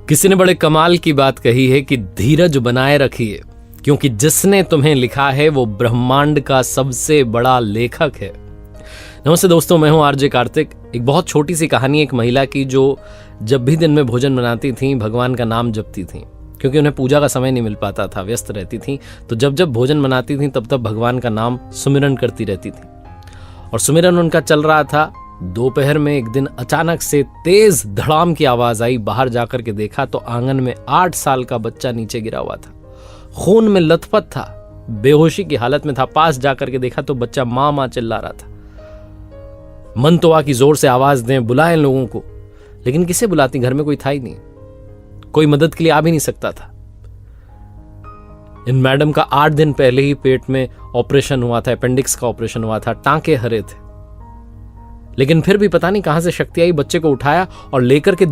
किसी ने बड़े कमाल की बात कही है कि धीरज बनाए रखिए, क्योंकि जिसने तुम्हें लिखा है वो ब्रह्मांड का सबसे बड़ा लेखक है। नमस्ते दोस्तों, मैं हूं आरजे कार्तिक। एक बहुत छोटी सी कहानी एक महिला की जो जब भी दिन में भोजन बनाती थी भगवान का नाम जपती थी, क्योंकि उन्हें पूजा का समय नहीं मिल पाता था, व्यस्त रहती थी। तो जब जब भोजन बनाती थी तब तब भगवान का नाम सुमिरन करती रहती थी। और सुमिरन उनका चल रहा था। दोपहर में एक दिन अचानक से तेज धड़ाम की आवाज आई। बाहर जाकर के देखा तो आंगन में 8 साल का बच्चा नीचे गिरा हुआ था, खून में लथपथ था, बेहोशी की हालत में था। पास जाकर के देखा तो बच्चा मां मां चिल्ला रहा था। मन तो आ कि जोर से आवाज दें, बुलाएं लोगों को, लेकिन किसे बुलाती, घर में कोई था ही नहीं, कोई मदद के लिए आ भी नहीं सकता था। इन मैडम का 8 दिन पहले ही पेट में ऑपरेशन हुआ था, अपेंडिक्स का ऑपरेशन हुआ था, टांके हरे थे, लेकिन फिर भी पता नहीं कहां से शक्ति आई, बच्चे को उठाया और लेकर के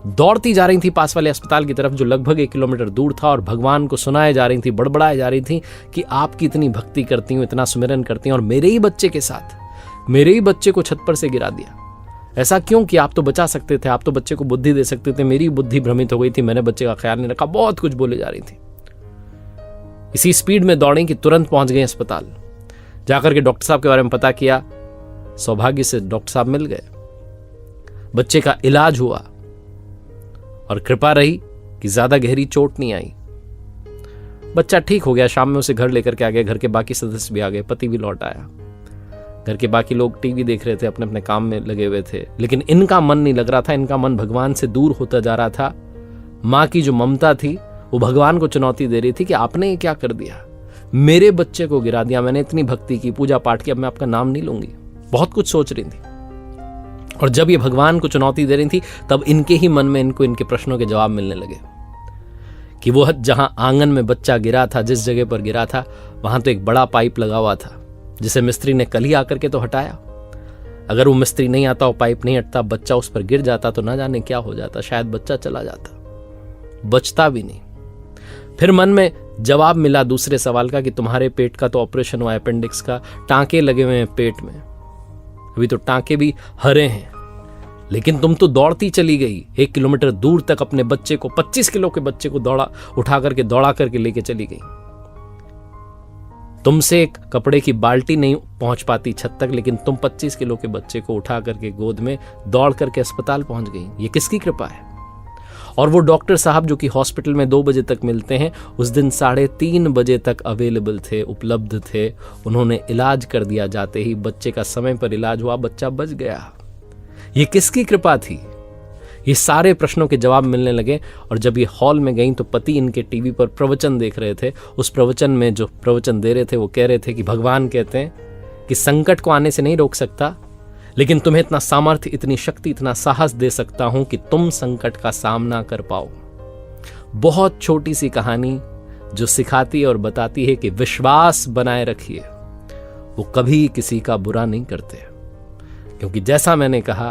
दौड़ती जा रही थी पास वाले अस्पताल की तरफ, जो लगभग 1 किलोमीटर दूर था। और भगवान को सुनाए जा रही थी, बड़बड़ाए जा रही थी कि आपकी इतनी भक्ति करती हूं, इतना सुमिरन करती हूं, और मेरे ही बच्चे के साथ, मेरे ही बच्चे को छत पर से गिरा दिया। ऐसा क्यों कि आप तो बचा सकते थे, आप तो बच्चे को बुद्धि दे सकते थे, मेरी बुद्धि भ्रमित हो गई थी, मैंने बच्चे का ख्याल नहीं रखा। बहुत कुछ बोले जा रही थी। इसी स्पीड में दौड़ी कि तुरंत पहुंच गए अस्पताल। जाकर के डॉक्टर साहब के बारे में पता किया। सौभाग्य से डॉक्टर साहब मिल गए, बच्चे का इलाज हुआ और कृपा रही कि ज्यादा गहरी चोट नहीं आई। बच्चा ठीक हो गया। शाम में उसे घर लेकर के आ गए। घर के बाकी सदस्य भी आ गए, पति भी लौट आया। घर के बाकी लोग टीवी देख रहे थे, अपने अपने काम में लगे हुए थे, लेकिन इनका मन नहीं लग रहा था। इनका मन भगवान से दूर होता जा रहा था। मां की जो ममता थी वो भगवान को चुनौती दे रही थी कि आपने ये क्या कर दिया, मेरे बच्चे को गिरा दिया, मैंने इतनी भक्ति की, पूजा पाठ की, अब मैं आपका नाम नहीं लूंगी। बहुत कुछ सोच रही थी। और जब ये भगवान को चुनौती दे रही थी तब इनके ही मन में इनको इनके प्रश्नों के जवाब मिलने लगे कि वो जहां आंगन में बच्चा गिरा था, जिस जगह पर गिरा था, वहां तो एक बड़ा पाइप लगा हुआ था, जिसे मिस्त्री ने कल ही आकर के तो हटाया। अगर वो मिस्त्री नहीं आता, वो पाइप नहीं हटता, बच्चा उस पर गिर जाता तो ना जाने क्या हो जाता, शायद बच्चा चला जाता, बचता भी नहीं। फिर मन में जवाब मिला दूसरे सवाल का कि तुम्हारे पेट का तो ऑपरेशन हुआ है, अपेंडिक्स का, टांके लगे हुए हैं पेट में, अभी तो टांके भी हरे हैं, लेकिन तुम तो दौड़ती चली गई 1 किलोमीटर दूर तक, अपने बच्चे को, 25 किलो के बच्चे को दौड़ा करके लेके चली गई। तुमसे एक कपड़े की बाल्टी नहीं पहुंच पाती छत तक, लेकिन तुम 25 किलो के बच्चे को उठा करके गोद में दौड़ करके अस्पताल पहुंच गई। ये किसकी कृपा है? और वो डॉक्टर साहब जो कि हॉस्पिटल में 2 बजे तक मिलते हैं, उस दिन 3:30 बजे तक अवेलेबल थे, उपलब्ध थे। उन्होंने इलाज कर दिया। जाते ही बच्चे का समय पर इलाज हुआ, बच्चा बच गया। ये किसकी कृपा थी? ये सारे प्रश्नों के जवाब मिलने लगे। और जब ये हॉल में गई तो पति इनके टीवी पर प्रवचन देख रहे थे। उस प्रवचन में जो प्रवचन दे रहे थे वो कह रहे थे कि भगवान कहते हैं कि संकट को आने से नहीं रोक सकता, लेकिन तुम्हें इतना सामर्थ्य, इतनी शक्ति, इतना साहस दे सकता हूं कि तुम संकट का सामना कर पाओ। बहुत छोटी सी कहानी जो सिखाती है और बताती है कि विश्वास बनाए रखिए, वो कभी किसी का बुरा नहीं करते। क्योंकि जैसा मैंने कहा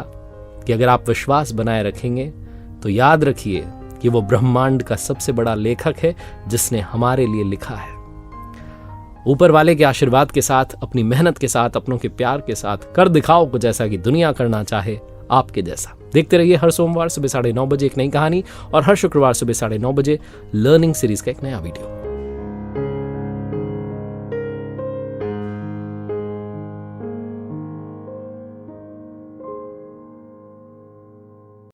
कि अगर आप विश्वास बनाए रखेंगे तो याद रखिए कि वो ब्रह्मांड का सबसे बड़ा लेखक है, जिसने हमारे लिए लिखा है। ऊपर वाले के आशीर्वाद के साथ, अपनी मेहनत के साथ, अपनों के प्यार के साथ कर दिखाओ कुछ ऐसा कि दुनिया करना चाहे आपके जैसा। देखते रहिए हर सोमवार सुबह 9:30 बजे एक नई कहानी और हर शुक्रवार सुबह 9:30 बजे लर्निंग सीरीज का एक नया वीडियो।